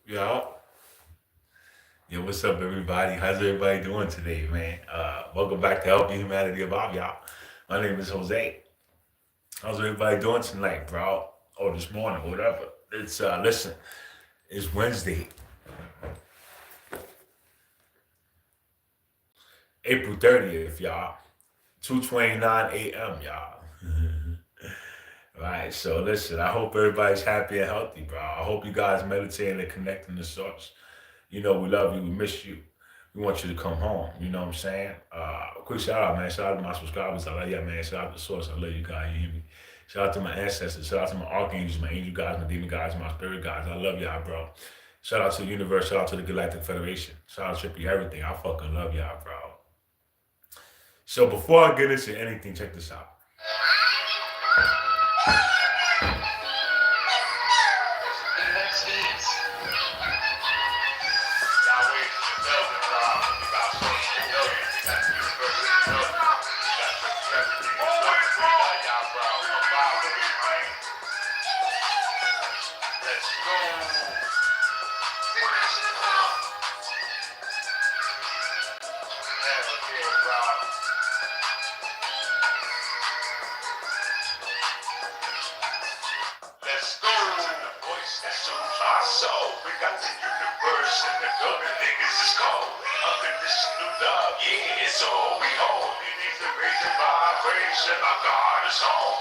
Yo, yo, what's up, everybody? How's everybody doing today, man? Welcome back to Helping Humanity Evolve, y'all. My name is Jose. How's everybody doing tonight, bro? Or this morning, whatever. Listen, it's Wednesday, April 30th, y'all. 2:29 a.m., y'all. Right, so listen, I hope everybody's happy and healthy, bro. I hope you guys meditating and connecting to source. You know, we love you, we miss you. We want you to come home. You know what I'm saying? Quick shout out, man. Shout out to my subscribers. I love you, man. Shout out to Source. I love you guys. You hear me? Shout out to my ancestors. Shout out to my archangels, my angel guys, my demon guys, my spirit guys. I love y'all, bro. Shout out to the universe. Shout out to the Galactic Federation. Shout out to Trippy Everything. I fucking love y'all, bro. So before I get into anything, check this out. Let's go. The voice that soothes my soul. We got the universe and the golden niggas is cold. Unconditional love, yeah, it's all we hold. It needs to raise the vibration. Our God is home.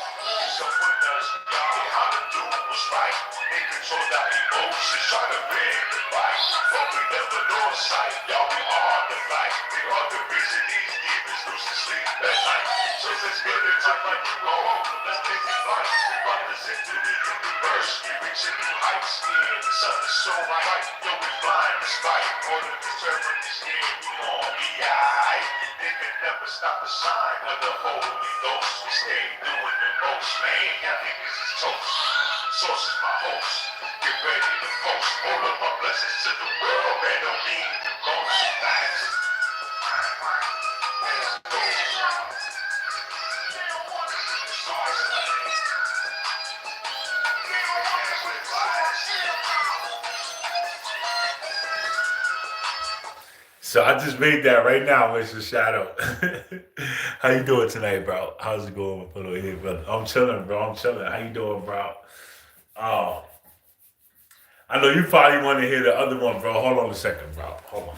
So with us, y'all, how to do what's right. They control our emotions, try to win the fight. But we never lost sight. Y'all, we are the light. We are the reason these demons lose to sleep at night. So let's get it time like you go home. Let's take it light. We represent through the universe. We reaching new heights. Yeah, the sun is so bright. Yo, we flying despite all the disturbance. Yeah, we on the eye. They can never stop the sign of the Holy Ghost. We stay doing the most. Man, y'all niggas is toast. Source is my host. Get ready to post all of my blessings to the world. Man, don't need the most. Thanks. So I just made that right now, Mr. Shadow. How you doing tonight, bro? How's it going, fellow here, brother? I'm chilling, bro. I'm chilling. How you doing, bro? Oh, I know you probably want to hear the other one, bro. Hold on a second, bro. Hold on.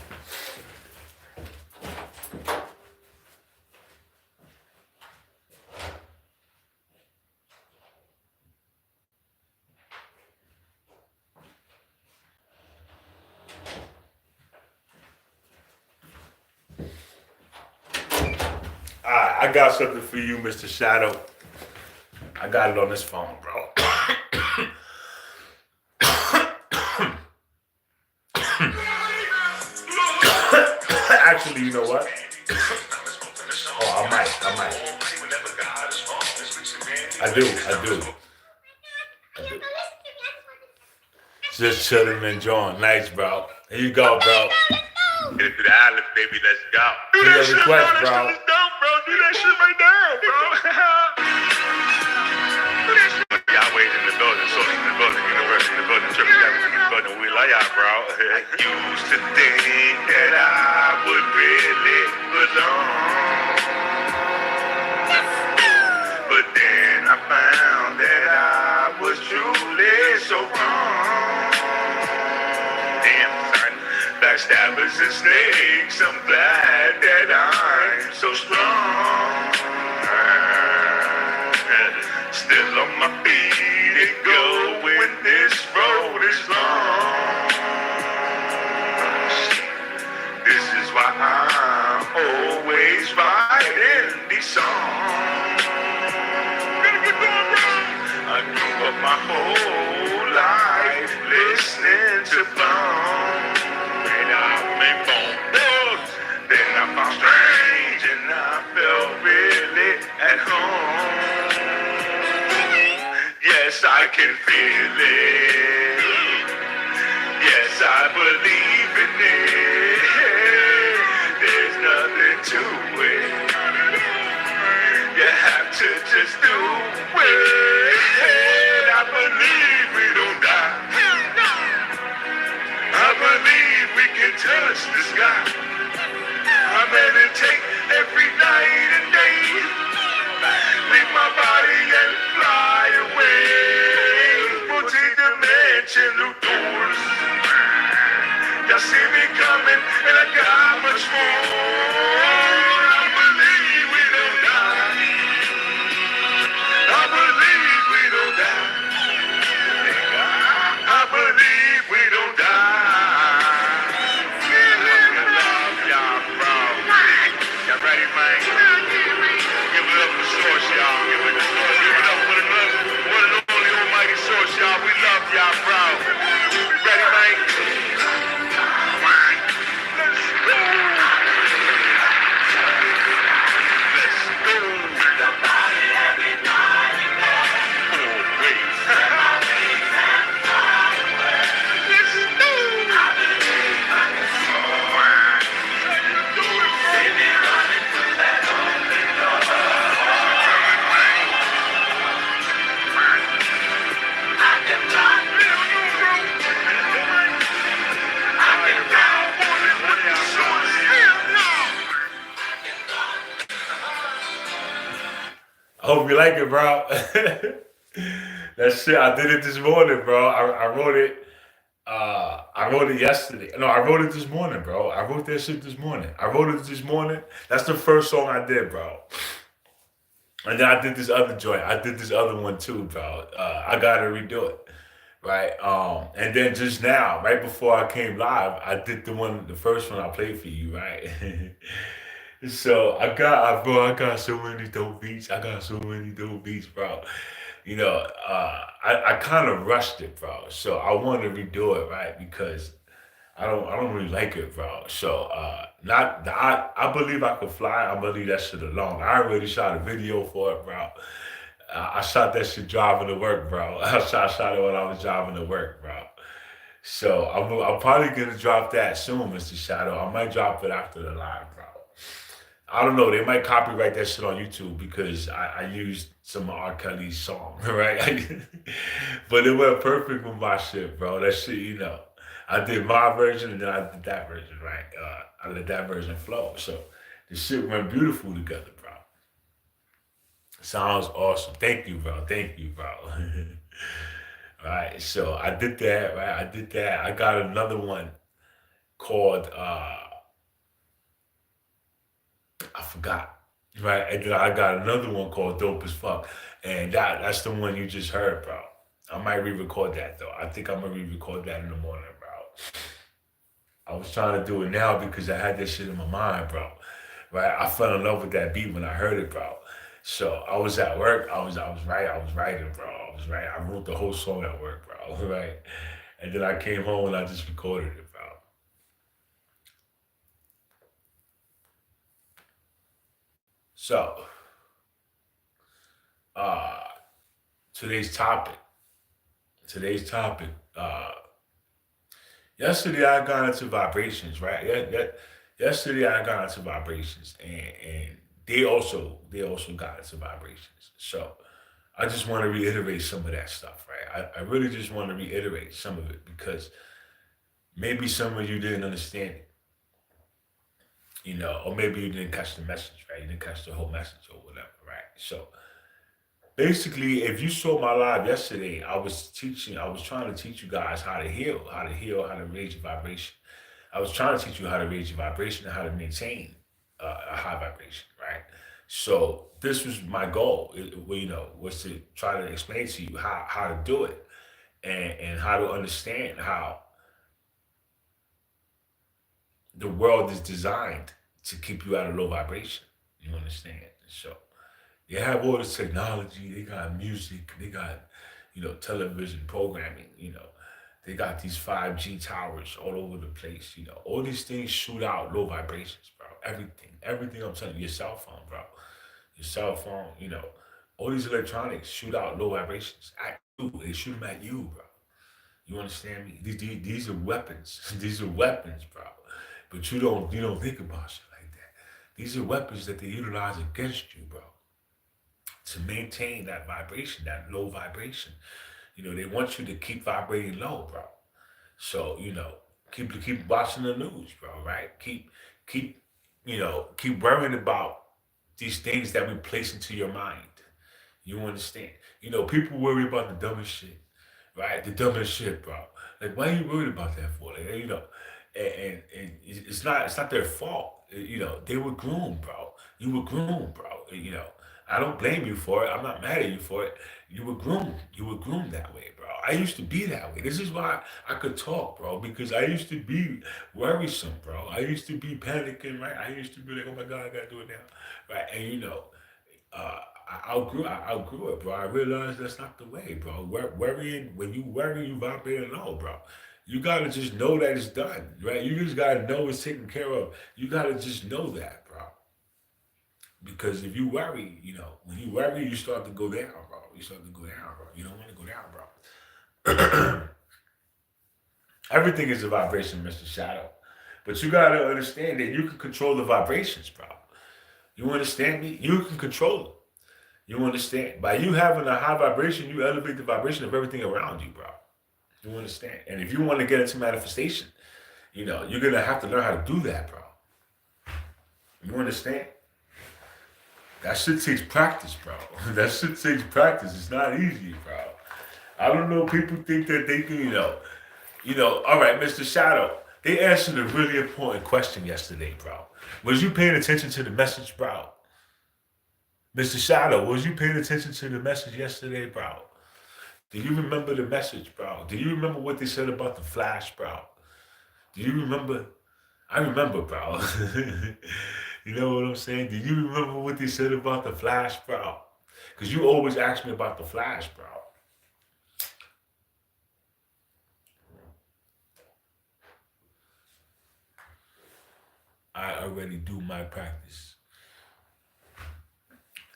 All right, I got something for you, Mr. Shadow. I got it on this phone, bro. Actually, you know what? Oh, I might. I do. Just chilling and enjoying. Nice, bro. Here you go, bro. Get it to the island, baby. Let's go. Do that shit, request, bro. That shit is dope, bro. Do that shit right now, bro. Do that shit. Y'all waiting in the building, so in the building, university in the building, triple everything in the building. We love y'all, bro. I used to think that I would really belong, but then I found that I was truly so wrong. Damn, son. Backstabbers and snakes, I'm glad that I'm so strong. Still on my feet and going, this road is long. This is why I'm always writing these songs. I grew up my whole life listening to bones. And I made bones. Then I found strange and I felt really at home. Yes, I can feel it. Yes, I believe in it. There's nothing to it. You have to just do it. I believe we don't die. touch the sky. I meditate every night and day. Leave my body and fly away. Multi-dimensional doors. Y'all see me coming and I got much more. I believe we don't die. I believe we don't die. I believe we don't die. I love y'all, bro. Y'all ready, man? Give it up for Source, y'all. Give it up for the one and only almighty Source, y'all. We love y'all, bro. Ready, man? I hope you like it, bro. That shit, I did it this morning, bro. I wrote it. I wrote it yesterday. No, I wrote it this morning, bro. I wrote that shit this morning. I wrote it this morning. That's the first song I did, bro. And then I did this other joint. I did this other one too, bro. I gotta redo it, right? And then just now, right before I came live, I did the first one I played for you, right? So I got so many dope beats. I got so many dope beats, bro. I kind of rushed it, bro. So I want to redo it, right? Because I don't really like it, bro. So not I believe I could fly. I believe that shit alone. I already shot a video for it, bro. I shot that shit driving to work, bro. I shot it when I was driving to work, bro. So I'm probably gonna drop that soon, Mr. Shadow. I might drop it after the live, bro. I don't know. They might copyright that shit on YouTube because I used some of R. Kelly's song, right? But it went perfect with my shit, bro. That shit, I did my version and then I did that version, right? I let that version flow. So the shit went beautiful together, bro. Sounds awesome. Thank you, bro. Thank you, bro. Right. So I did that, right? I did that. I got another one called I forgot. Right. And then I got another one called Dope as Fuck. And that's the one you just heard, bro. I might re-record that though. I think I'm gonna re-record that in the morning, bro. I was trying to do it now because I had that shit in my mind, bro. Right? I fell in love with that beat when I heard it, bro. So I was at work. I was writing, bro. I wrote the whole song at work, bro. Right? And then I came home and I just recorded it, bro. So, uh, today's topic. Today's topic. Yesterday I got into vibrations, right? Yesterday I got into vibrations, and they also got into vibrations. So I just want to reiterate some of that stuff, right? I really just want to reiterate some of it because maybe some of you didn't understand it, or maybe you didn't catch the message, right? You didn't catch the whole message or whatever, right? So basically, if you saw my live yesterday, I was trying to teach you guys how to heal, how to raise your vibration. I was trying to teach you how to raise your vibration and how to maintain a high vibration, right? So this was my goal, was to try to explain to you how to do it and how to understand how the world is designed to keep you at a low vibration. You understand? So they have all this technology, they got music, they got, television programming, they got these 5G towers all over the place, all these things shoot out low vibrations, bro. Everything I'm telling you, your cell phone, bro. Your cell phone, all these electronics shoot out low vibrations at you. They shoot them at you, bro. You understand me? These are weapons. These are weapons, bro. But you don't think about shit like that. These are weapons that they utilize against you, bro, to maintain that vibration, that low vibration. They want you to keep vibrating low, bro. So, Keep watching the news, bro. Right? Keep keep worrying about these things that we place into your mind. You understand? People worry about the dumbest shit, right? The dumbest shit, bro. Like, why are you worried about that for? Like, and it's not their fault. They were groomed, bro. You were groomed, bro. I don't blame you for it. I'm not mad at you for it. You were groomed. You were groomed that way, bro. I used to be that way. This is why I could talk, bro, because I used to be worrisome, bro. I used to be panicking, right? I used to be like, oh my God, I gotta do it now, right? And uh, I outgrew it, bro. I realized that's not the way, bro. Worrying, when you worry, you vibrate low, bro. You gotta just know that it's done, right? You just gotta know it's taken care of. You gotta just know that, bro. Because if you worry, when you worry, you start to go down, bro. You start to go down, bro. You don't want to go down, bro. Everything is a vibration, Mr. Shadow. But you gotta understand that you can control the vibrations, bro. You understand me? You can control it. You understand? By you having a high vibration, you elevate the vibration of everything around you, bro. You understand? And if you want to get into manifestation, you're gonna have to learn how to do that, bro. You understand? That shit takes practice, bro. That shit takes practice. It's not easy, bro. I don't know. People think that they can, All right, Mr. Shadow. They answered a really important question yesterday, bro. Was you paying attention to the message, bro? Mr. Shadow, was you paying attention to the message yesterday, bro? Do you remember the message, bro? Do you remember what they said about the flash, bro? Do you remember? I remember, bro. You know what I'm saying? Do you remember what they said about the flash, bro? Because you always ask me about the flash, bro. I already do my practice.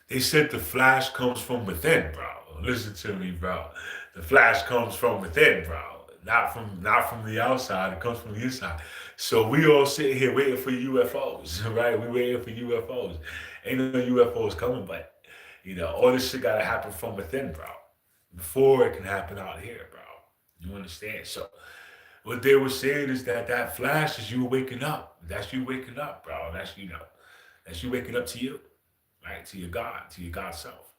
They said the flash comes from within, bro. Listen to me, bro. The flash comes from within, bro. Not from the outside. It comes from the inside. So we all sitting here waiting for UFOs, right? We waiting for UFOs. Ain't no UFOs coming, but all this shit gotta happen from within, bro. Before it can happen out here, bro. You understand? So what they were saying is that flash is you waking up. That's you waking up, bro. That's you waking up to you, right? To your God self.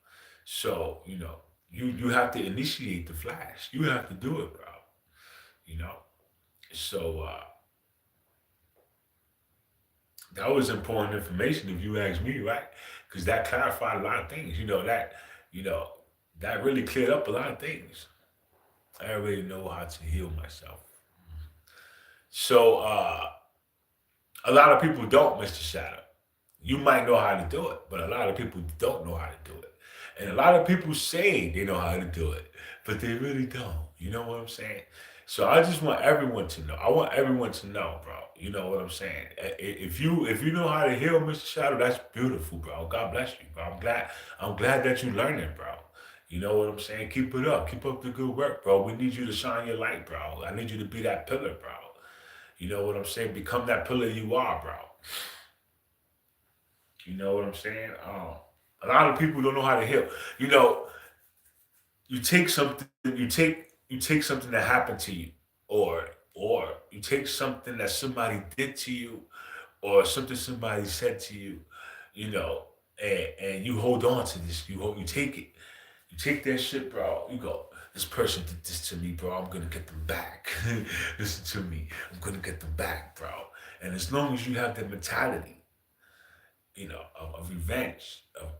So, you have to initiate the flash. You have to do it, bro. You know. So that was important information if you ask me, right? Because that clarified a lot of things. You know, that really cleared up a lot of things. I already know how to heal myself. So a lot of people don't, Mr. Shadow. You might know how to do it, but a lot of people don't know how to do it. And a lot of people say they know how to do it, but they really don't. You know what I'm saying? So I just want everyone to know. I want everyone to know, bro. You know what I'm saying? If you know how to heal, Mr. Shadow, that's beautiful, bro. God bless you, bro. I'm glad that you learning, bro. You know what I'm saying? Keep it up. Keep up the good work, bro. We need you to shine your light, bro. I need you to be that pillar, bro. You know what I'm saying? Become that pillar you are, bro. You know what I'm saying? A lot of people don't know how to heal. You know, you take something, you take something that happened to you, or you take something that somebody did to you, or something somebody said to you, you know, and you hold on to this. You take it. You take that shit, bro. You go. This person did this to me, bro. I'm gonna get them back. Listen to me. I'm gonna get them back, bro. And as long as you have that mentality, of revenge, of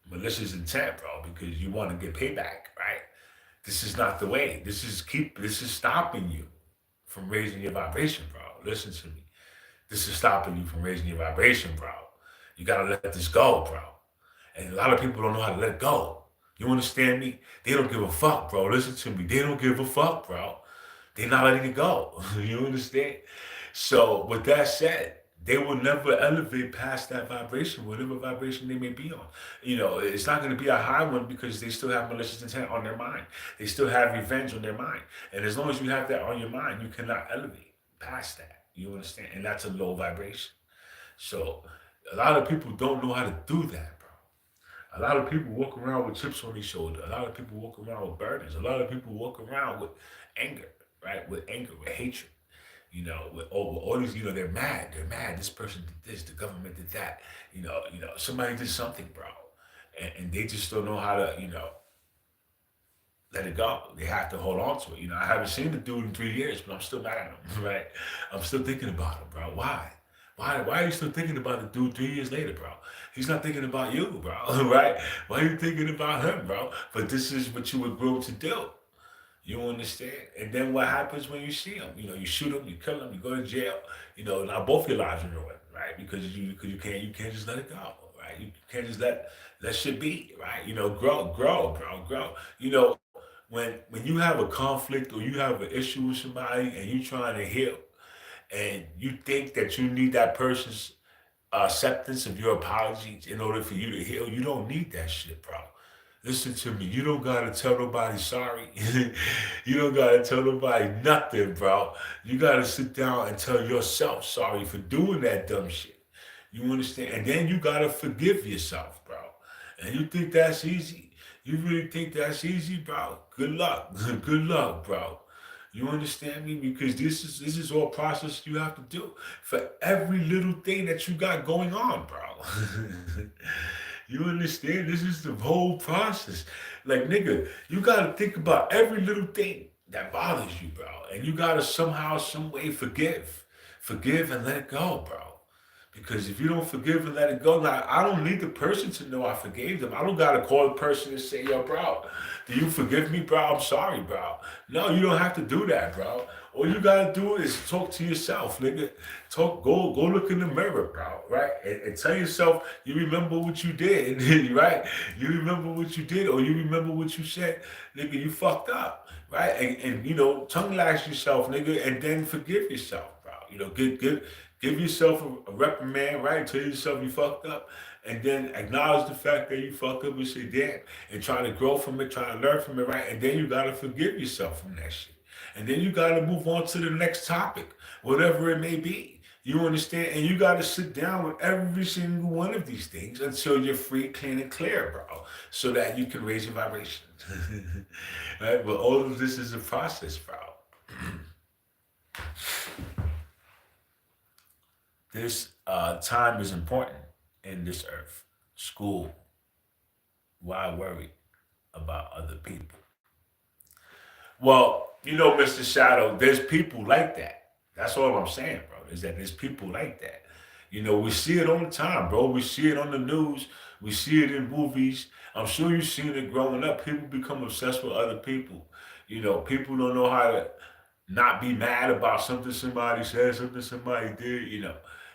malicious intent, bro, because you want to get payback, right? This is not the way. This is stopping you from raising your vibration, bro. Listen to me. This is stopping you from raising your vibration, bro. You gotta let this go, bro. And a lot of people don't know how to let go. You understand me? They don't give a fuck, bro. Listen to me. They don't give a fuck, bro. They're not letting it go. You understand? So with that said, they will never elevate past that vibration, whatever vibration they may be on. It's not going to be a high one because they still have malicious intent on their mind. They still have revenge on their mind. And as long as you have that on your mind, you cannot elevate past that. You understand? And that's a low vibration. So a lot of people don't know how to do that, bro. A lot of people walk around with chips on their shoulder. A lot of people walk around with burdens. A lot of people walk around with anger, right? With anger, with hatred. With all these, they're mad. They're mad. This person did this. The government did that. Somebody did something, bro, and they just don't know how to, let it go. They have to hold on to it. I haven't seen the dude in 3 years, but I'm still mad at him, right? I'm still thinking about him, bro. Why? Why are you still thinking about the dude 3 years later, bro? He's not thinking about you, bro, right? Why are you thinking about him, bro? But this is what you were groomed to do. You understand? And then what happens when you see him? You shoot him, you kill him, you go to jail. Now both your lives are ruined, right? Because you can't just let it go, right? You can't just let shit be, right? Grow, bro, grow. When you have a conflict or you have an issue with somebody and you trying to heal and you think that you need that person's acceptance of your apologies in order for you to heal, you don't need that shit, bro. Listen to me. You don't gotta tell nobody sorry. You don't gotta tell nobody nothing, bro. You gotta sit down and tell yourself sorry for doing that dumb shit. You understand? And then you gotta forgive yourself, bro. And you think that's easy? You really think that's easy, bro? Good luck. Good luck, bro. You understand me? Because this is all process you have to do for every little thing that you got going on, bro. You understand? This is the whole process. Like, nigga, you gotta think about every little thing that bothers you, bro. And you gotta somehow, some way forgive. Forgive and let it go, bro. Because if you don't forgive and let it go, now I don't need the person to know I forgave them. I don't gotta call the person and say, yo, bro, do you forgive me, bro? I'm sorry, bro. No, you don't have to do that, bro. All you gotta do is talk to yourself, nigga. Go look in the mirror, bro, right? And tell yourself you remember what you did, right? You remember what you did, or you remember what you said, nigga. You fucked up, right? And tongue lash yourself, nigga, and then forgive yourself, bro. Give yourself a reprimand, right? Tell yourself you fucked up, and then acknowledge the fact that you fucked up and say, damn, and try to grow from it, try to learn from it, right? And then you gotta forgive yourself from that shit. And then you gotta move on to the next topic, whatever it may be. You understand? And you gotta sit down with every single one of these things until you're free, clean, and clear, bro. So that you can raise your vibrations. Right? But all of this is a process, bro. This time is important in this earth. School. Why worry about other people? Well, Mr. Shadow, there's people like that. That's all I'm saying, bro. Is that there's people like that. We see it all the time, bro. We see it on the news. We see it in movies. I'm sure you've seen it growing up. People become obsessed with other people. People don't know how to not be mad about something somebody said, something somebody did.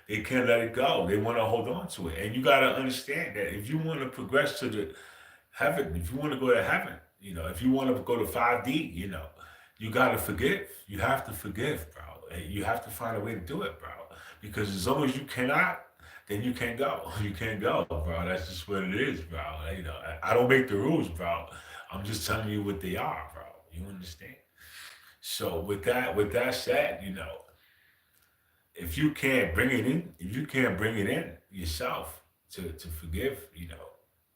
They can't let it go. They want to hold on to it. And you got to understand that if you want to progress to the heaven, if you want to go to heaven, if you want to go to 5D, you got to forgive. You have to forgive, bro. And you have to find a way to do it, bro. Because as long as you cannot, then you can't go. You can't go, bro. That's just what it is, bro. I don't make the rules, bro. I'm just telling you what they are, bro. You understand? So with that said, if you can't bring it in yourself to forgive,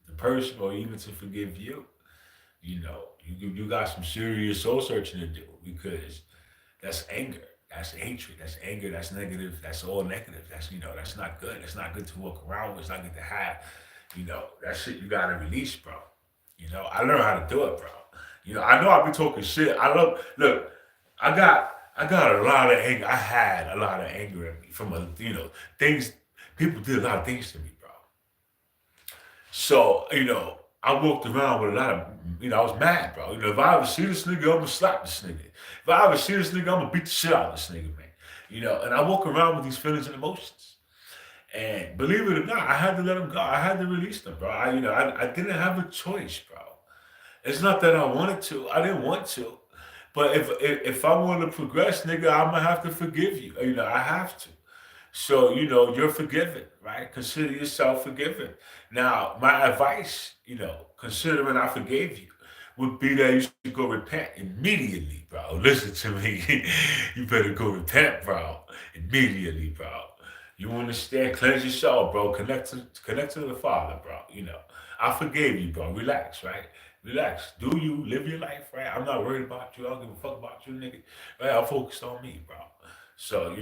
the person or even to forgive you, you got some serious soul searching to do because that's anger, that's hatred, that's anger, that's negative, that's all negative. That's not good. It's not good to walk around with, it's not good to have. That shit you gotta release, bro. I learned how to do it, bro. I know I be talking shit. Look, I got a lot of anger. I had a lot of anger in me from things people did a lot of things to me, bro. So, I walked around with a lot of, I was mad, bro. If I ever see this nigga, I'm gonna slap this nigga. If I ever see this nigga, I'm gonna beat the shit out of this nigga, man. And I walk around with these feelings and emotions. And believe it or not, I had to let them go. I had to release them, bro. I didn't have a choice, bro. It's not that I wanted to. I didn't want to. But if I want to progress, nigga, I'm gonna have to forgive you. I have to. So, you're forgiven, right? Consider yourself forgiven. Now, my advice, considering I forgave you, would be that you should go repent immediately, bro. Listen to me. You better go repent, bro. Immediately, bro. You understand? Cleanse your soul, bro. Connect to the Father, bro. I forgave you, bro. Relax, right? Relax. Do you live your life, right? I'm not worried about you. I don't give a fuck about you, nigga. Right? I'm focused on me, bro. So,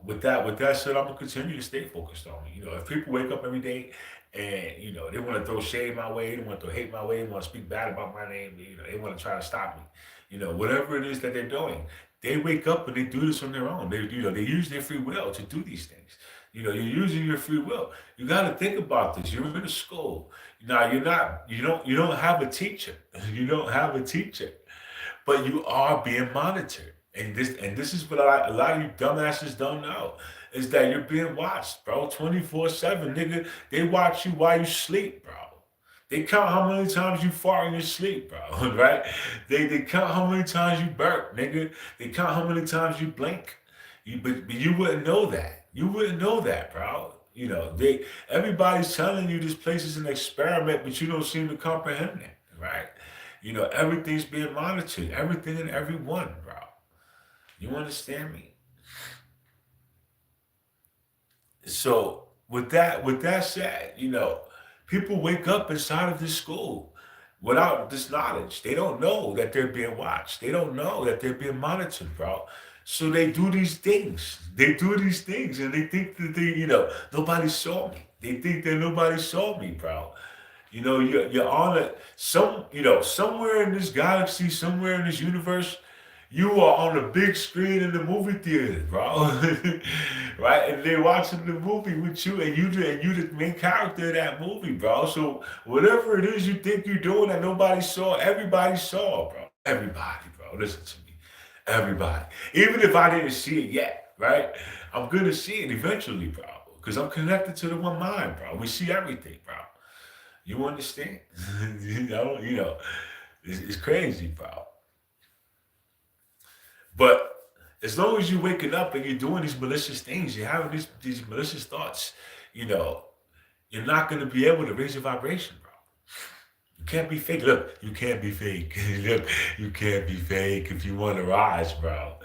with that said, I'm gonna continue to stay focused on me. If people wake up every day and they want to throw shade my way, they want to throw hate my way, they want to speak bad about my name, they want to try to stop me. Whatever it is that they're doing, they wake up and they do this on their own. They use their free will to do these things. You're using your free will. You got to think about this. You're in a school. Now, you're not. You don't have a teacher. You don't have a teacher, but you are being monitored. And this is what a lot of you dumbasses don't know is that you're being watched, bro. 24/7, nigga. They watch you while you sleep, bro. They count how many times you fart in your sleep, bro. Right? They count how many times you burp, nigga. They count how many times you blink. But you wouldn't know that. You wouldn't know that, bro. Everybody's telling you this place is an experiment, but you don't seem to comprehend it, right? Everything's being monitored, everything and everyone, bro. You understand me? So with that said, people wake up inside of this school without this knowledge. They don't know that they're being watched. They don't know that they're being monitored, bro. So they do these things. They do these things and they think that nobody saw me. They think that nobody saw me, bro. You're on somewhere in this galaxy, somewhere in this universe, you are on a big screen in the movie theater, bro. Right? And they're watching the movie with you, and you the main character of that movie, bro. So whatever it is you think you're doing that nobody saw, everybody saw, bro. Everybody, bro. Listen to me. Everybody. Even if I didn't see it yet, right? I'm gonna see it eventually, bro. Because I'm connected to the one mind, bro. We see everything, bro. You understand? It's crazy, bro. But as long as you're waking up and you're doing these malicious things, you're having these malicious thoughts, you know, you're not going to be able to raise your vibration, bro. You can't be fake. Look, you can't be fake. Look, you can't be fake if you want to rise, bro.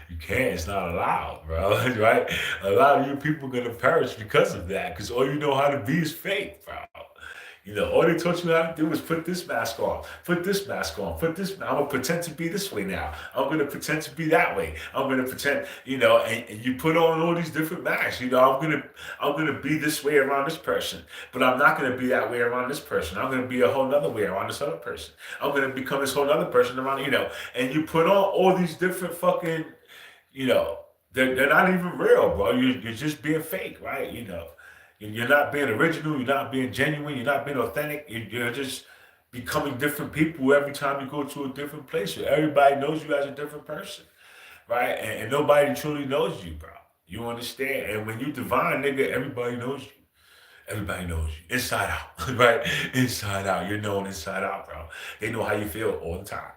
You can't. It's not allowed, bro. Right? A lot of you people are going to perish because of that, because all you know how to be is fake, bro. All they taught you how to do is put this mask on, put this mask on, put this. I'm gonna pretend to be this way now. I'm gonna pretend to be that way. I'm gonna pretend, and you put on all these different masks. I'm gonna be this way around this person, but I'm not gonna be that way around this person. I'm gonna be a whole nother way around this other person. I'm gonna become this whole other person around, and you put on all these different fucking, you know, they're not even real, bro. You're just being fake, right? You're not being original. You're not being genuine. You're not being authentic. You're just becoming different people every time you go to a different place. So everybody knows you as a different person, right? And nobody truly knows you, bro. You understand? And when you divine, nigga, everybody knows you. Everybody knows you inside out, right? Inside out. You're known inside out, bro. They know how you feel all the time.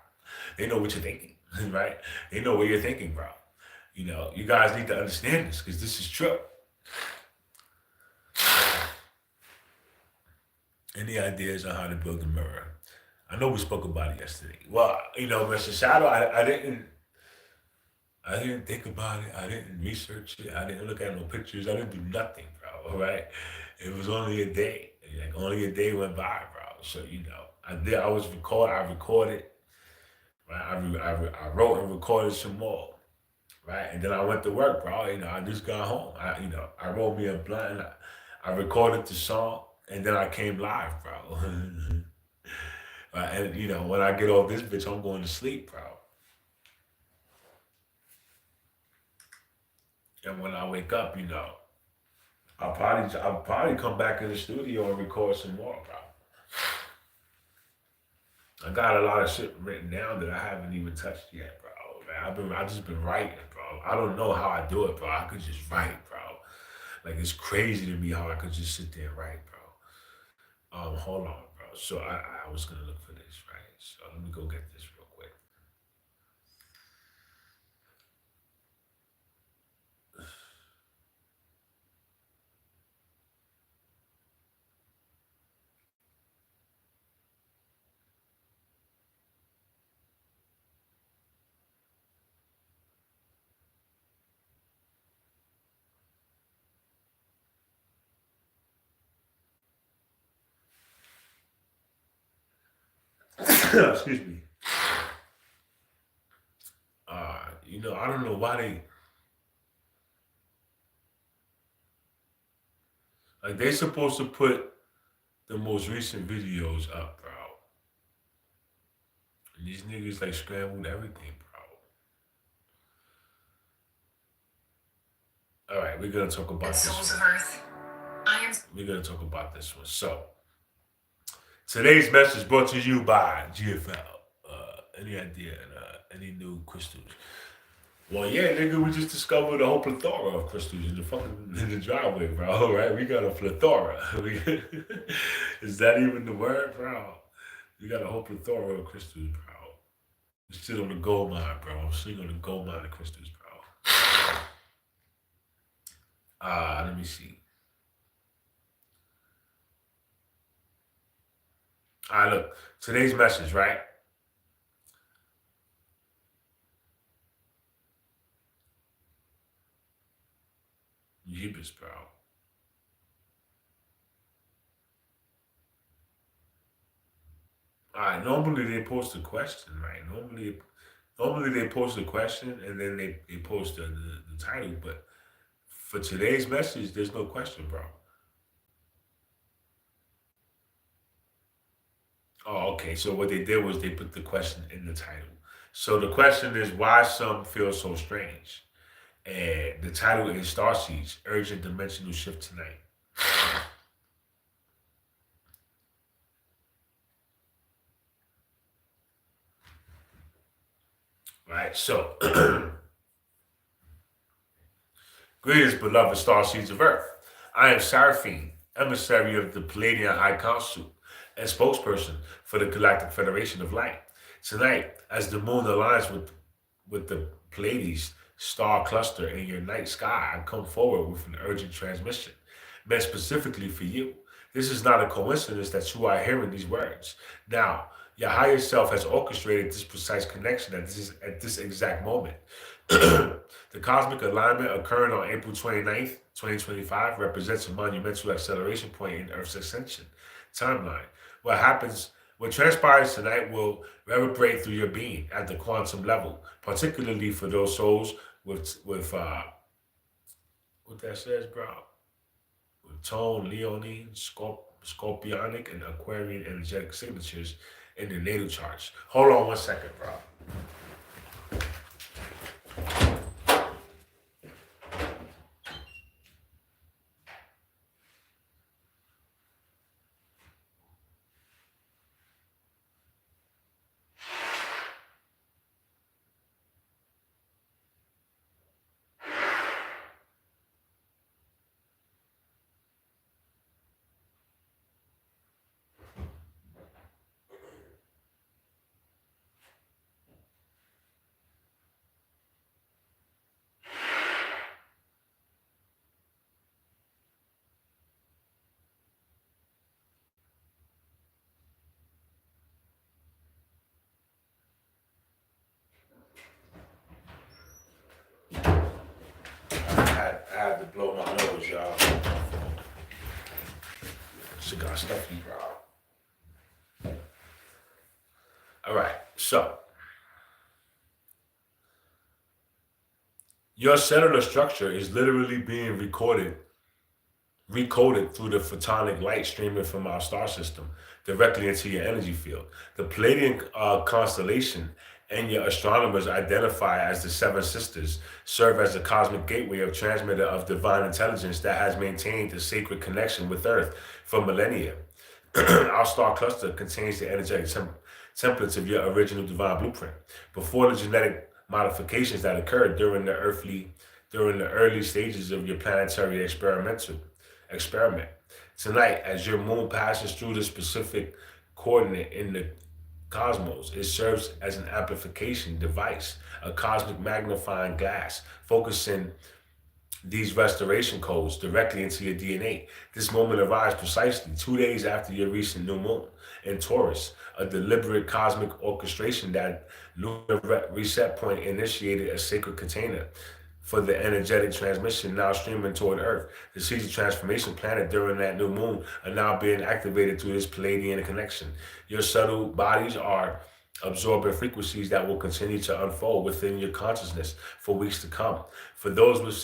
They know what you're thinking, right? They know what you're thinking, bro. You guys need to understand this because this is true. Any ideas on how to build a mirror? I know we spoke about it yesterday. Well, Mr. Shadow, I didn't think about it. I didn't research it. I didn't look at no pictures. I didn't do nothing, bro. All right, it was only a day. Like only a day went by, bro. So I did. I was recording. I recorded. Right. I wrote and recorded some more. Right, and then I went to work, bro. I just got home. I rolled me a blunt. And I recorded the song, and then I came live, bro. And when I get off this bitch, I'm going to sleep, bro. And when I wake up, I'll probably come back in the studio and record some more, bro. I got a lot of shit written down that I haven't even touched yet, bro. Man, I just been writing, bro. I don't know how I do it, bro. I could just write, bro. Like it's crazy to me how I could just sit there and write, bro. Hold on, bro. So I was gonna look for this, right? So let me go get this real quick. Excuse me. I don't know why they. Like they supposed to put the most recent videos up, bro. And these niggas like scrambled everything, bro. All right, we're gonna talk about this Souls of one. Earth, I am. We're gonna talk about this one. So today's message brought to you by GFL. Any idea? Any new crystals? Well, yeah, nigga, we just discovered a whole plethora of crystals in the fucking in the driveway, bro. Right? We got a plethora. Is that even the word, bro? We got a whole plethora of crystals, bro. We sit on the gold mine, bro. I'm sitting on the gold mine of crystals, bro. Let me see. All right, look. Today's message, right? Jeebus, bro. All right. Normally they post a question, right? Normally they post a question and then they post the title, but for today's message, there's no question, bro. Oh, okay. So what they did was they put the question in the title. So the question is why some feel so strange. And the title is Starseeds, Urgent Dimensional Shift Tonight. Right? So greetings, beloved starseeds of Earth. I am Seraphine, emissary of the Palladian High Council and spokesperson for the Galactic Federation of Light. Tonight, as the moon aligns with the Pleiades star cluster in your night sky, I come forward with an urgent transmission meant specifically for you. This is not a coincidence that you are hearing these words. Now, your higher self has orchestrated this precise connection at this exact moment. The cosmic alignment occurring on April 29th, 2025 represents a monumental acceleration point in Earth's ascension timeline. What transpires tonight will reverberate through your being at the quantum level, particularly for those souls with what that says, bro, with tone, leonine, scorpionic, and Aquarian energetic signatures in the natal charts. Hold on one second, bro. I had to blow my nose, y'all. Cigar stuffy, bro. All right, so your cellular structure is literally being recoded through the photonic light streaming from our star system directly into your energy field. The Palladian constellation and your astronomers identify as the Seven Sisters serve as the cosmic gateway of transmitter of divine intelligence that has maintained a sacred connection with Earth for millennia. Our star cluster contains the energetic templates of your original divine blueprint. Before the genetic modifications that occurred during the early stages of your planetary experiment. Tonight, as your moon passes through the specific coordinate in the cosmos, it serves as an amplification device, a cosmic magnifying glass, focusing these restoration codes directly into your DNA. This moment arrives precisely 2 days after your recent new moon in Taurus, a deliberate cosmic orchestration that lunar reset point initiated a sacred container for the energetic transmission now streaming toward Earth. The seeds of transformation planted during that new moon are now being activated through this Palladian connection. Your subtle bodies are absorbing frequencies that will continue to unfold within your consciousness for weeks to come. For those with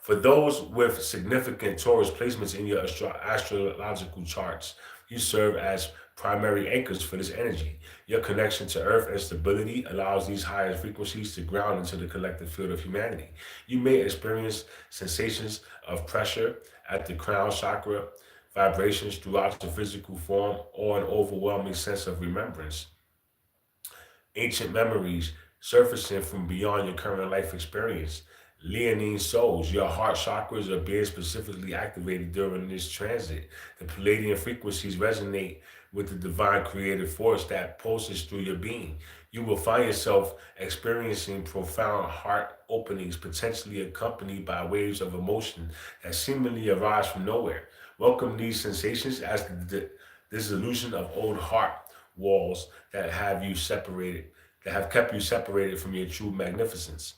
For those with significant Taurus placements in your astrological charts, you serve as primary anchors for this energy. Your connection to Earth and stability allows these higher frequencies to ground into the collective field of humanity. You may experience sensations of pressure at the crown chakra, vibrations throughout the physical form, or an overwhelming sense of remembrance, ancient memories surfacing from beyond your current life experience. Leonine souls, your heart chakras are being specifically activated during this transit. The Palladian frequencies resonate with the divine creative force that pulses through your being. You will find yourself experiencing profound heart openings, potentially accompanied by waves of emotion that seemingly arise from nowhere. Welcome these sensations as the dissolution of old heart walls that have kept you separated from your true magnificence.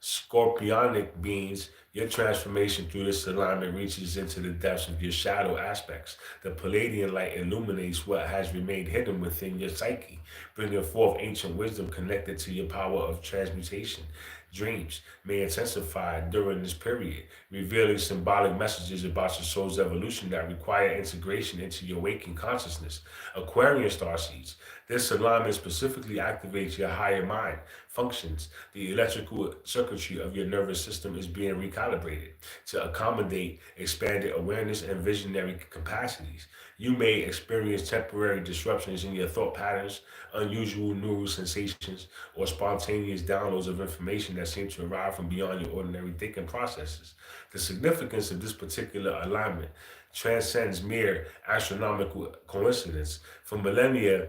Scorpionic beings, your transformation through this alignment reaches into the depths of your shadow aspects. The Palladian light illuminates what has remained hidden within your psyche, bringing forth ancient wisdom connected to your power of transmutation. Dreams may intensify during this period, revealing symbolic messages about your soul's evolution that require integration into your waking consciousness. Aquarian star seeds. This alignment specifically activates your higher mind functions. The electrical circuitry of your nervous system is being recalibrated to accommodate expanded awareness and visionary capacities. You may experience temporary disruptions in your thought patterns, unusual neural sensations, or spontaneous downloads of information that seem to arrive from beyond your ordinary thinking processes. The significance of this particular alignment transcends mere astronomical coincidence. For millennia,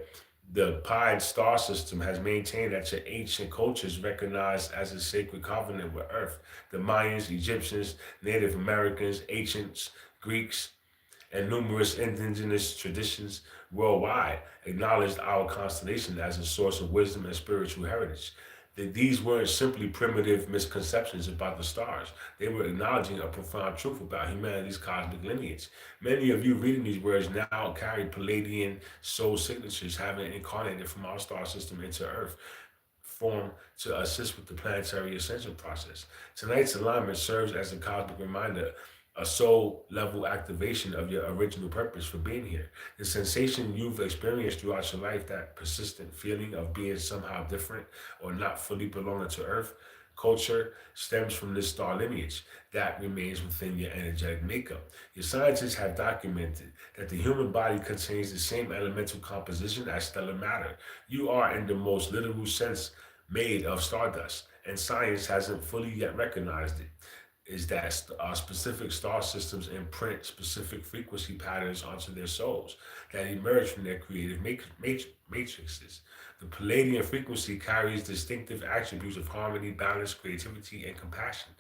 the Pied star system has maintained that your ancient cultures recognized as a sacred covenant with Earth. The Mayans, Egyptians, Native Americans, ancients, Greeks, and numerous indigenous traditions worldwide acknowledged our constellation as a source of wisdom and spiritual heritage. That these weren't simply primitive misconceptions about the stars. They were acknowledging a profound truth about humanity's cosmic lineage. Many of you reading these words now carry Palladian soul signatures, having incarnated from our star system into Earth form to assist with the planetary ascension process. Tonight's alignment serves as a cosmic reminder, a soul level activation of your original purpose for being here. The sensation you've experienced throughout your life, that persistent feeling of being somehow different or not fully belonging to Earth culture, stems from this star lineage that remains within your energetic makeup. Your scientists have documented that the human body contains the same elemental composition as stellar matter. You are, in the most literal sense, made of stardust, and science hasn't fully yet recognized it. Is that specific star systems imprint specific frequency patterns onto their souls that emerge from their creative matrices. The Palladian frequency carries distinctive attributes of harmony, balance, creativity, and compassion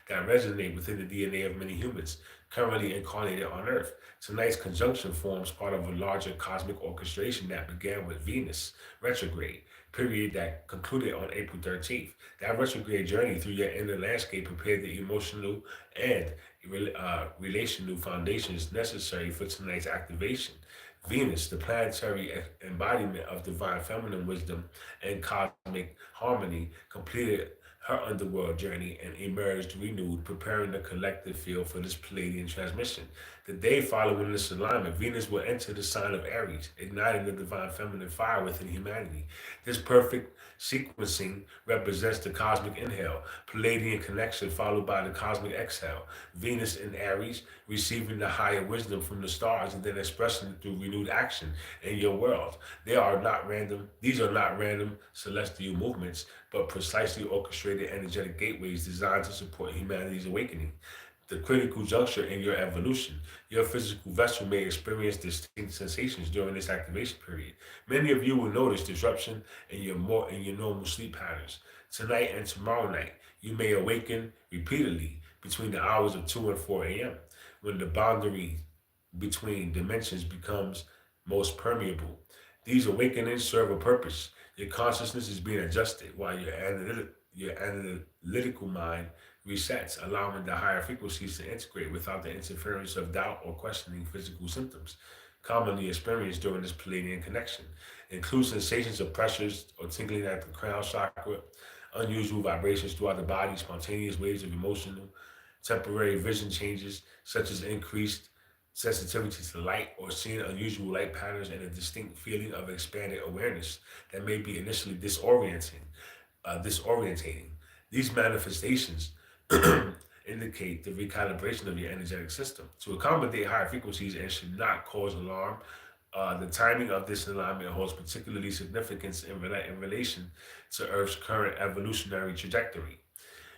that resonate within the DNA of many humans currently incarnated on Earth. Tonight's conjunction forms part of a larger cosmic orchestration that began with Venus retrograde, period that concluded on April 13th. That retrograde journey through your inner landscape prepared the emotional and relational foundations necessary for tonight's activation. Venus, the planetary embodiment of divine feminine wisdom and cosmic harmony, completed her underworld journey and emerged renewed, preparing the collective field for this Palladian transmission. The day following this alignment, Venus will enter the sign of Aries, igniting the divine feminine fire within humanity. This perfect sequencing represents the cosmic inhale, Palladian connection followed by the cosmic exhale. Venus in Aries, receiving the higher wisdom from the stars and then expressing it through renewed action in your world. These are not random celestial movements, but precisely orchestrated energetic gateways designed to support humanity's awakening. The critical juncture in your evolution. Your physical vessel may experience distinct sensations during this activation period. Many of you will notice disruption in your normal sleep patterns. Tonight and tomorrow night, you may awaken repeatedly between the hours of 2 and 4 a.m. when the boundary between dimensions becomes most permeable. These awakenings serve a purpose. Your consciousness is being adjusted while your analytical mind resets, allowing the higher frequencies to integrate without the interference of doubt or questioning. Physical symptoms commonly experienced during this Palladian connection include sensations of pressures or tingling at the crown chakra, unusual vibrations throughout the body, spontaneous waves of emotional temporary vision changes, such as increased sensitivity to light or seeing unusual light patterns and a distinct feeling of expanded awareness that may be initially disorientating. These manifestations indicate the recalibration of your energetic system to accommodate higher frequencies and should not cause alarm. The timing of this alignment holds particularly significance in relation to Earth's current evolutionary trajectory.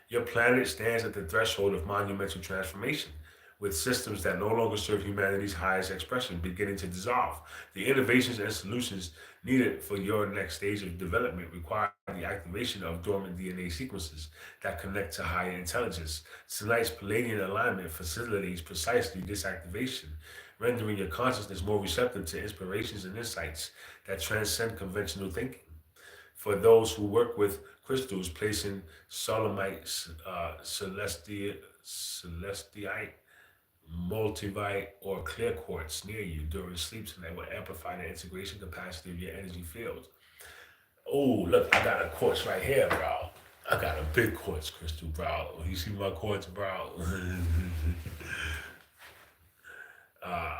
Your planet stands at the threshold of monumental transformation, with systems that no longer serve humanity's highest expression beginning to dissolve. The innovations and solutions needed for your next stage of development require the activation of dormant DNA sequences that connect to higher intelligence. Tonight's Palladian alignment facilitates precisely this activation, rendering your consciousness more receptive to inspirations and insights that transcend conventional thinking. For those who work with crystals, placing solemnite, celestite, multivite, or clear quartz near you during sleep tonight will amplify the integration capacity of your energy field. Oh, look, I got a quartz right here, bro. I got a big quartz crystal, bro. You see my quartz, bro? uh,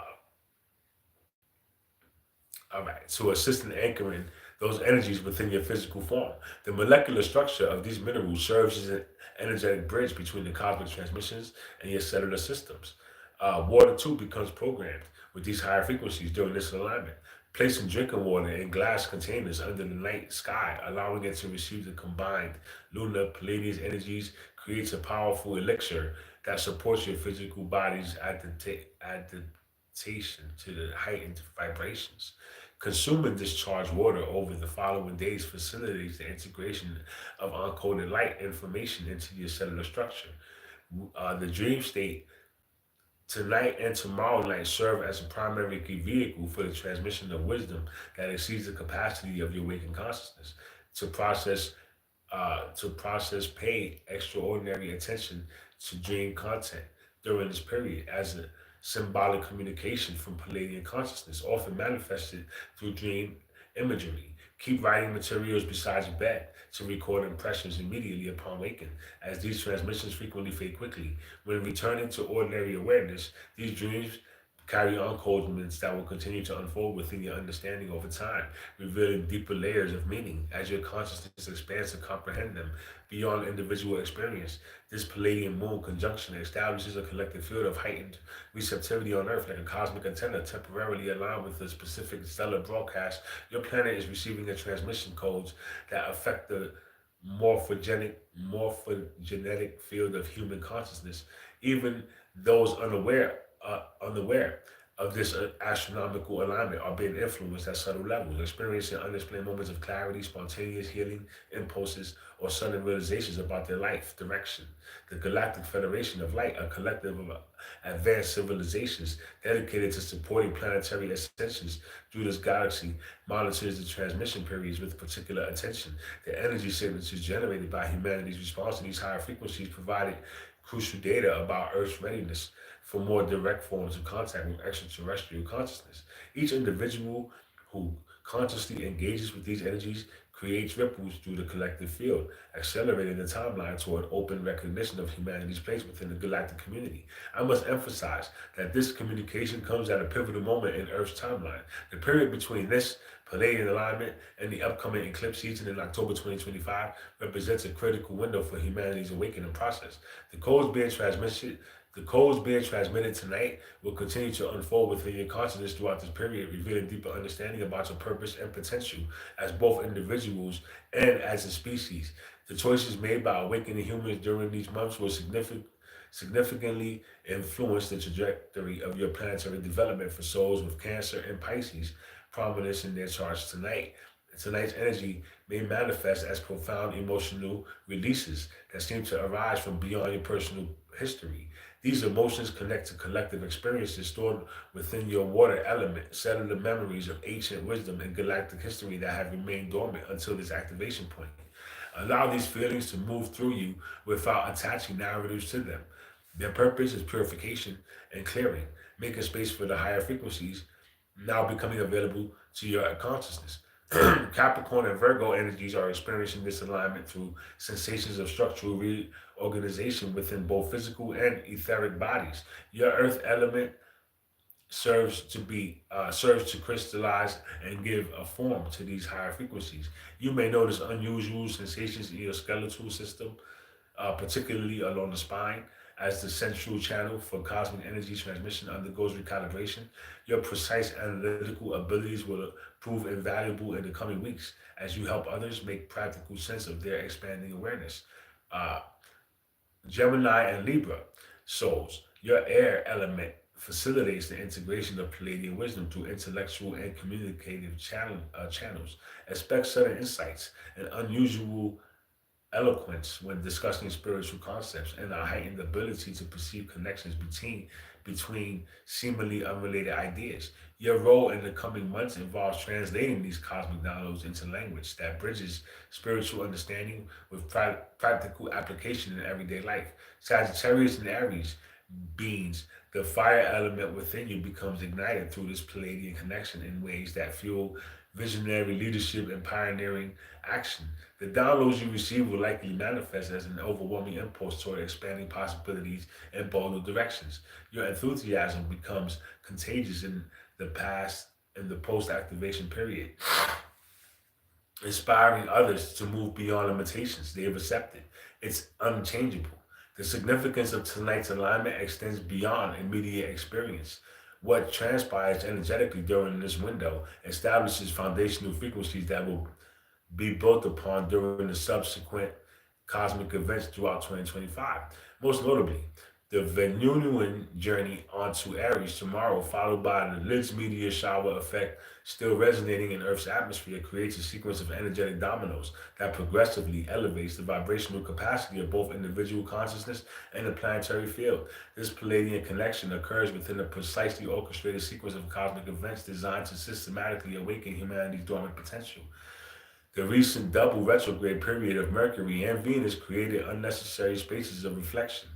All right, to assist in anchoring those energies within your physical form. The molecular structure of these minerals serves as an energetic bridge between the cosmic transmissions and your cellular systems. Water too becomes programmed with these higher frequencies during this alignment. Placing drinking water in glass containers under the night sky, allowing it to receive the combined lunar Palladian energies, creates a powerful elixir that supports your physical body's adaptation to the heightened vibrations. Consuming discharged water over the following days facilitates the integration of uncoded light information into your cellular structure. The dream state tonight and tomorrow night serve as a primary key vehicle for the transmission of wisdom that exceeds the capacity of your waking consciousness to process pay extraordinary attention to dream content during this period as a symbolic communication from Palladian consciousness, often manifested through dream imagery. Keep writing materials beside your bed to record impressions immediately upon waking, as these transmissions frequently fade quickly. When returning to ordinary awareness, these dreams carry uncodements that will continue to unfold within your understanding over time, revealing deeper layers of meaning as your consciousness expands to comprehend them beyond individual experience. This Palladian moon conjunction establishes a collective field of heightened receptivity on Earth, like a cosmic antenna temporarily aligned with a specific stellar broadcast. Your planet is receiving the transmission codes that affect the morphogenetic field of human consciousness. Even those unaware of this astronomical alignment are being influenced at subtle levels, experiencing unexplained moments of clarity, spontaneous healing impulses, or sudden realizations about their life direction. The Galactic Federation of Light, a collective of advanced civilizations dedicated to supporting planetary ascensions through this galaxy, monitors the transmission periods with particular attention. The energy signatures generated by humanity's response to these higher frequencies provided crucial data about Earth's readiness for more direct forms of contact with extraterrestrial consciousness. Each individual who consciously engages with these energies creates ripples through the collective field, accelerating the timeline toward open recognition of humanity's place within the galactic community. I must emphasize that this communication comes at a pivotal moment in Earth's timeline. The period between this Palladian alignment and the upcoming eclipse season in October 2025 represents a critical window for humanity's awakening process. The codes being transmitted the codes being transmitted tonight will continue to unfold within your consciousness throughout this period, revealing deeper understanding about your purpose and potential as both individuals and as a species. The choices made by awakening humans during these months will significantly influence the trajectory of your planetary development for souls with Cancer and Pisces prominence in their charts tonight. Tonight's energy may manifest as profound emotional releases that seem to arise from beyond your personal history. These emotions connect to collective experiences stored within your water element, cellular memories of ancient wisdom and galactic history that have remained dormant until this activation point. Allow these feelings to move through you without attaching narratives to them. Their purpose is purification and clearing, making space for the higher frequencies now becoming available to your consciousness. Capricorn and Virgo energies are experiencing this alignment through sensations of structural reorganization within both physical and etheric bodies. Your earth element serves to crystallize and give a form to these higher frequencies. You may notice unusual sensations in your skeletal system, particularly along the spine, as the central channel for cosmic energy transmission undergoes recalibration. Your precise analytical abilities will prove invaluable in the coming weeks as you help others make practical sense of their expanding awareness. Uh, Gemini and Libra souls, your air element facilitates the integration of Palladian wisdom through intellectual and communicative channels. Expect sudden insights and unusual eloquence when discussing spiritual concepts and a heightened ability to perceive connections between seemingly unrelated ideas. Your role in the coming months involves translating these cosmic downloads into language that bridges spiritual understanding with practical application in everyday life. Sagittarius and Aries beings, the fire element within you becomes ignited through this Palladian connection in ways that fuel visionary leadership and pioneering action. The downloads you receive will likely manifest as an overwhelming impulse toward expanding possibilities in bold new directions. Your enthusiasm becomes contagious the past in the post activation period, inspiring others to move beyond limitations they have accepted. It's unchangeable. The significance of tonight's alignment extends beyond immediate experience. What transpires energetically during this window establishes foundational frequencies that will be built upon during the subsequent cosmic events throughout 2025. Most notably, the Venusian journey onto Aries tomorrow, followed by the Lynch meteor shower effect still resonating in Earth's atmosphere, creates a sequence of energetic dominoes that progressively elevates the vibrational capacity of both individual consciousness and the planetary field. This Palladian connection occurs within a precisely orchestrated sequence of cosmic events designed to systematically awaken humanity's dormant potential. The recent double retrograde period of Mercury and Venus created unnecessary spaces of reflection.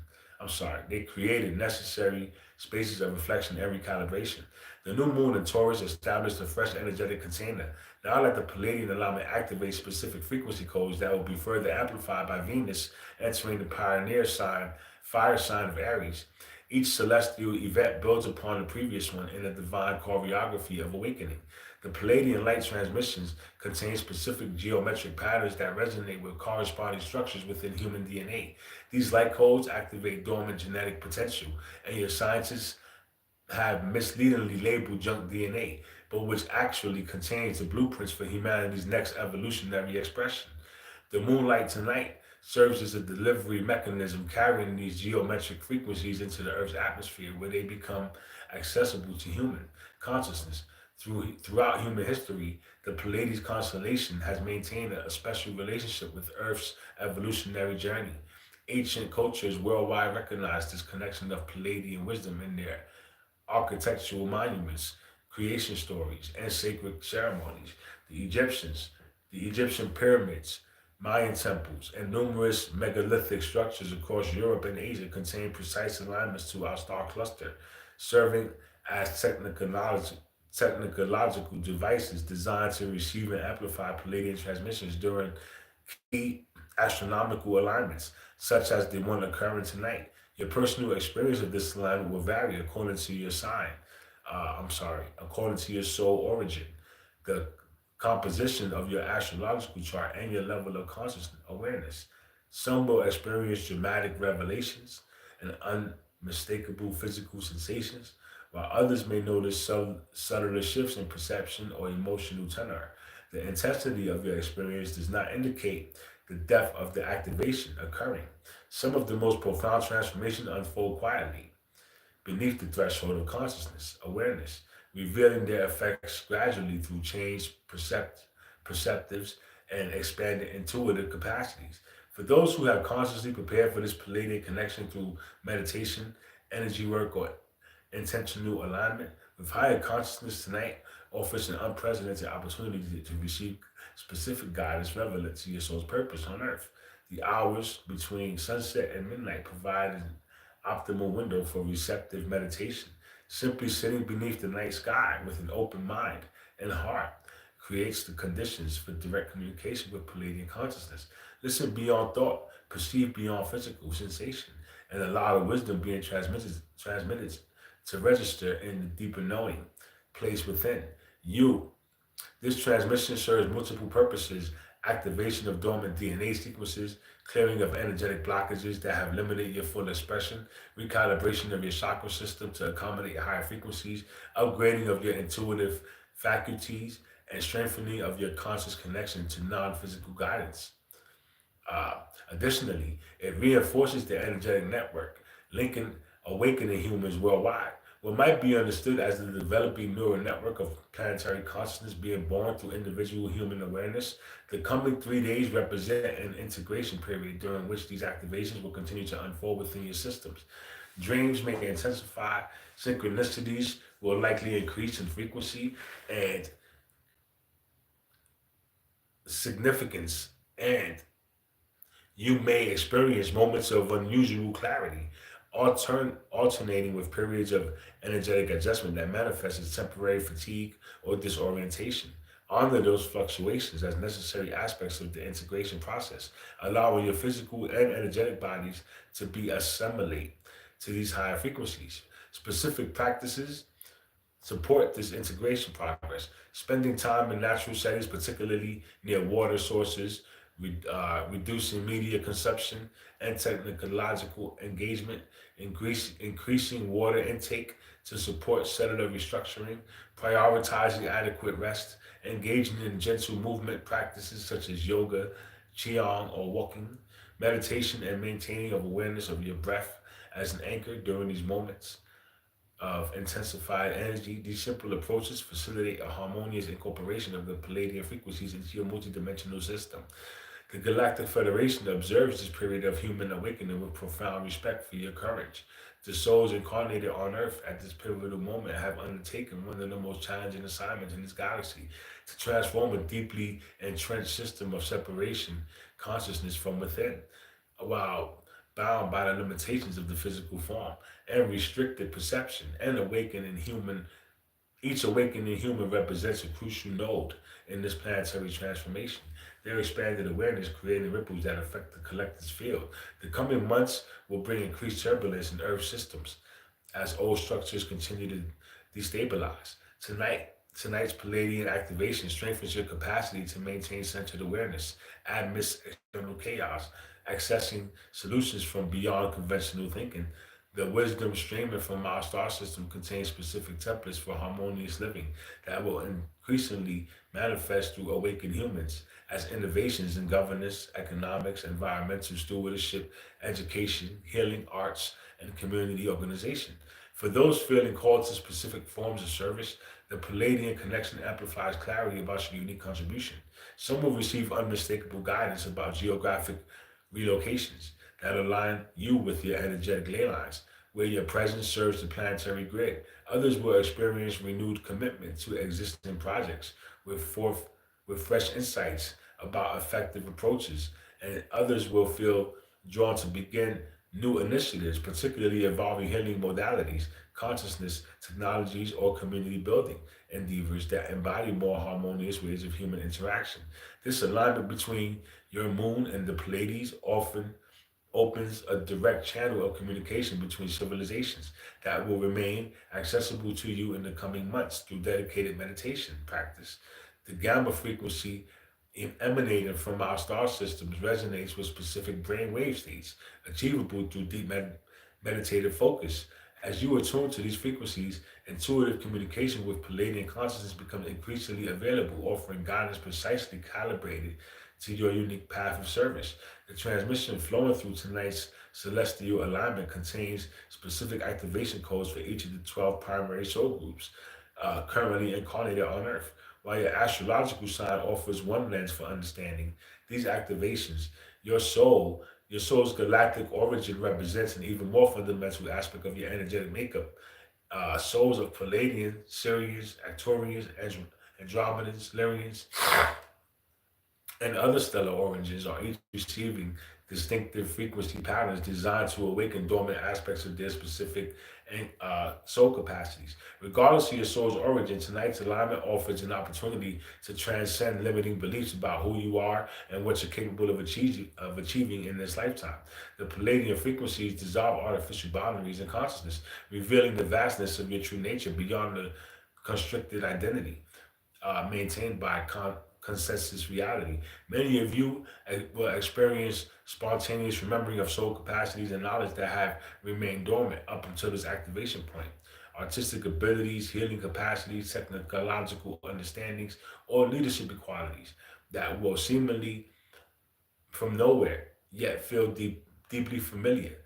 They created necessary spaces of reflection and recalibration. The new moon in Taurus established a fresh energetic container. Now let the Palladian alignment activate specific frequency codes that will be further amplified by Venus entering the pioneer sign, fire sign of Aries. Each celestial event builds upon the previous one in a divine choreography of awakening. The Palladian light transmissions contain specific geometric patterns that resonate with corresponding structures within human DNA. These light codes activate dormant genetic potential, and your scientists have misleadingly labeled junk DNA, but which actually contains the blueprints for humanity's next evolutionary expression. The moonlight tonight serves as a delivery mechanism carrying these geometric frequencies into the Earth's atmosphere where they become accessible to human consciousness. Throughout human history, the Pleiades constellation has maintained a special relationship with Earth's evolutionary journey. Ancient cultures worldwide recognize this connection of Palladian wisdom in their architectural monuments, creation stories, and sacred ceremonies. The Egyptians, the Egyptian pyramids, Mayan temples, and numerous megalithic structures across Europe and Asia contain precise alignments to our star cluster, serving as technological devices designed to receive and amplify Palladian transmissions during key astronomical alignments, such as the one occurring tonight. Your personal experience of this alignment will vary according to your sign. According to your soul origin, the composition of your astrological chart, and your level of consciousness awareness. Some will experience dramatic revelations and unmistakable physical sensations, while others may notice subtler shifts in perception or emotional tenor. The intensity of your experience does not indicate the depth of the activation occurring. Some of the most profound transformations unfold quietly, beneath the threshold of consciousness, awareness, revealing their effects gradually through changed perceptives and expanded intuitive capacities. For those who have consciously prepared for this Palladian connection through meditation, energy work, or intentional alignment with higher consciousness, tonight offers an unprecedented opportunity to receive specific guidance relevant to your soul's purpose on earth. The hours between sunset and midnight provide an optimal window for receptive meditation. Simply sitting beneath the night sky with an open mind and heart creates the conditions for direct communication with Palladian consciousness. Listen beyond thought, perceive beyond physical sensation, and allow the wisdom being transmitted to register in the deeper knowing place within you. This transmission serves multiple purposes: activation of dormant DNA sequences, clearing of energetic blockages that have limited your full expression, recalibration of your chakra system to accommodate higher frequencies, upgrading of your intuitive faculties, and strengthening of your conscious connection to non physical guidance. Uh, Additionally, it reinforces the energetic network, linking awakening humans worldwide. What might be understood as the developing neural network of planetary consciousness being born through individual human awareness, the coming 3 days represent an integration period during which these activations will continue to unfold within your systems. Dreams may intensify, synchronicities will likely increase in frequency and significance, and you may experience moments of unusual clarity, alternating with periods of energetic adjustment that manifest as temporary fatigue or disorientation. Honor those fluctuations as necessary aspects of the integration process, allowing your physical and energetic bodies to be assimilate to these higher frequencies. Specific practices support this integration progress. Spending time in natural settings, particularly near water sources, reducing media consumption and technological engagement, increasing water intake to support cellular restructuring, prioritizing adequate rest, engaging in gentle movement practices such as yoga, qigong, or walking, meditation, and maintaining of awareness of your breath as an anchor during these moments of intensified energy. These simple approaches facilitate a harmonious incorporation of the Palladian frequencies into your multidimensional system. The Galactic Federation observes this period of human awakening with profound respect for your courage. The souls incarnated on Earth at this pivotal moment have undertaken one of the most challenging assignments in this galaxy: to transform a deeply entrenched system of separation consciousness from within, while bound by the limitations of the physical form and restricted perception. And awakening human Each awakening human represents a crucial node in this planetary transformation. Their expanded awareness creating ripples that affect the collective field. The coming months will bring increased turbulence in Earth systems as old structures continue to destabilize. Tonight's Palladian activation strengthens your capacity to maintain centered awareness amidst external chaos, accessing solutions from beyond conventional thinking. The wisdom streaming from our star system contains specific templates for harmonious living that will increasingly manifest through awakened humans as innovations in governance, economics, environmental stewardship, education, healing, arts, and community organization. For those feeling called to specific forms of service, the Palladian connection amplifies clarity about your unique contribution. Some will receive unmistakable guidance about geographic relocations that align you with your energetic ley lines, where your presence serves the planetary grid. Others will experience renewed commitment to existing projects with fresh insights about effective approaches, and others will feel drawn to begin new initiatives, particularly involving healing modalities, consciousness technologies, or community building endeavors that embody more harmonious ways of human interaction. This alignment between your moon and the Pleiades often opens a direct channel of communication between civilizations that will remain accessible to you in the coming months through dedicated meditation practice. The gamma frequency emanating from our star systems resonates with specific brainwave states, achievable through deep meditative focus. As you attune to these frequencies, intuitive communication with Palladian consciousness becomes increasingly available, offering guidance precisely calibrated to your unique path of service. The transmission flowing through tonight's celestial alignment contains specific activation codes for each of the 12 primary soul groups currently incarnated on Earth. While your astrological sign offers one lens for understanding these activations, your soul's galactic origin represents an even more fundamental aspect of your energetic makeup. Souls of Palladian, Sirians, Arcturians, Andromedans, Lyrians, and other stellar origins are each receiving distinctive frequency patterns designed to awaken dormant aspects of their specific and soul capacities. Regardless of your soul's origin, tonight's alignment offers an opportunity to transcend limiting beliefs about who you are and what you're capable of achieving in this lifetime. The Palladian frequencies dissolve artificial boundaries in consciousness, revealing the vastness of your true nature beyond the constricted identity maintained by consensus reality. Many of you will experience spontaneous remembering of soul capacities and knowledge that have remained dormant up until this activation point. Artistic abilities, healing capacities, technological understandings, or leadership qualities that will seemingly from nowhere yet feel deeply familiar,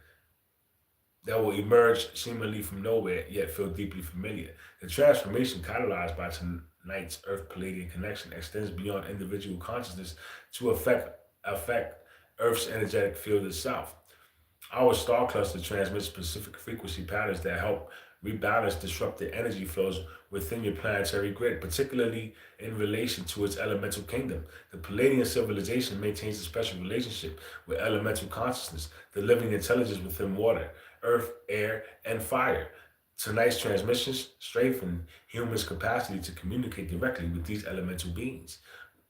that will emerge seemingly from nowhere yet feel deeply familiar. The transformation catalyzed by tonight's Earth Palladian connection extends beyond individual consciousness to affect Earth's energetic field itself. Our star cluster transmits specific frequency patterns that help rebalance disrupted energy flows within your planetary grid, particularly in relation to its elemental kingdom. The Palladian civilization maintains a special relationship with elemental consciousness, the living intelligence within water, earth, air, and fire. Tonight's transmissions strengthen humans' capacity to communicate directly with these elemental beings,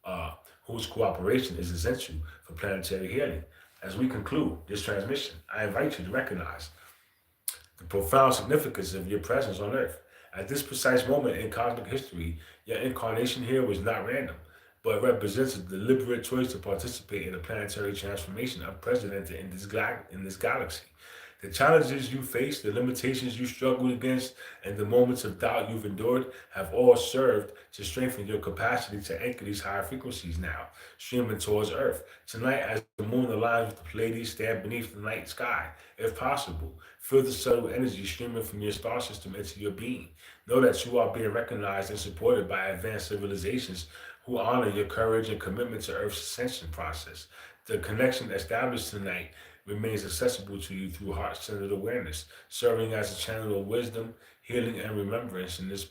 uh, whose cooperation is essential for planetary healing. As we conclude this transmission, I invite you to recognize the profound significance of your presence on Earth. At this precise moment in cosmic history, your incarnation here was not random, but represents a deliberate choice to participate in a planetary transformation unprecedented in this galaxy. The challenges you faced, the limitations you struggled against, and the moments of doubt you've endured have all served to strengthen your capacity to anchor these higher frequencies now, streaming towards Earth. Tonight, as the moon aligns with the Pleiades, stand beneath the night sky, if possible. Feel the subtle energy streaming from your star system into your being. Know that you are being recognized and supported by advanced civilizations who honor your courage and commitment to Earth's ascension process. The connection established tonight remains accessible to you through heart-centered awareness, serving as a channel of wisdom, healing, and remembrance in this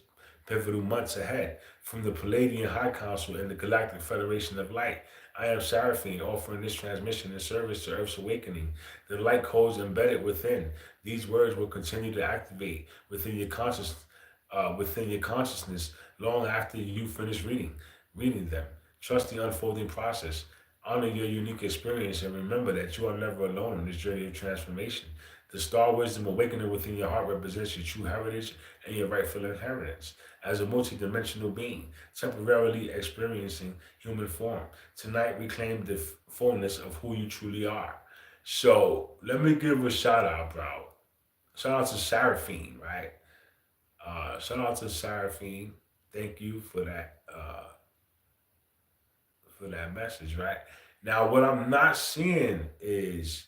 pivotal months ahead. From the Palladian High Council and the Galactic Federation of Light, I am Seraphine, offering this transmission in service to Earth's awakening. The light codes embedded within these words will continue to activate within your consciousness long after you finish reading them. Trust the unfolding process. Honor your unique experience and remember that you are never alone in this journey of transformation. The star wisdom awakening within your heart represents your true heritage and your rightful inheritance. As a multidimensional being, temporarily experiencing human form, tonight reclaim the fullness of who you truly are. So let me give a shout out, bro. Shout out to Seraphine, right? Shout out to Seraphine. Thank you for that message, right? Now, what I'm not seeing is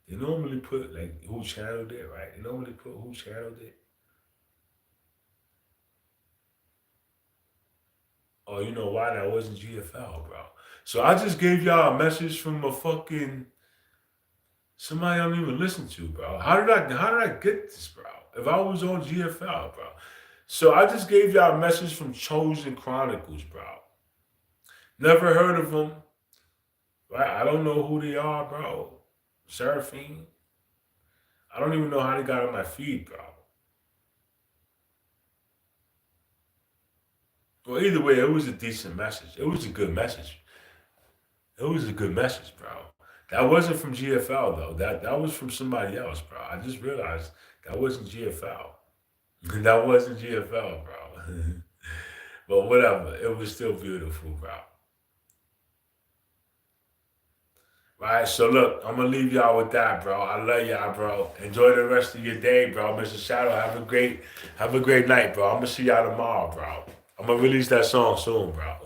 they normally put like who channeled it, right? They normally put who channeled it. Oh, you know why that wasn't GFL, bro? So I just gave y'all a message from a fucking somebody I don't even listen to, bro. How did I get this, bro? If I was on GFL, bro. So I just gave y'all a message from Chosen Chronicles, bro. Never heard of them. Right? I don't know who they are, bro. Seraphine. I don't even know how they got on my feed, bro. Well, either way, it was a decent message. It was a good message. It was a good message, bro. That wasn't from GFL though. That was from somebody else, bro. I just realized that wasn't GFL. That wasn't GFL, bro. But whatever. It was still beautiful, bro. Right, so look, I'm gonna leave y'all with that, bro. I love y'all, bro. Enjoy the rest of your day, bro. Mr. Shadow, have a great night, bro. I'm gonna see y'all tomorrow, bro. I'm gonna release that song soon, bro.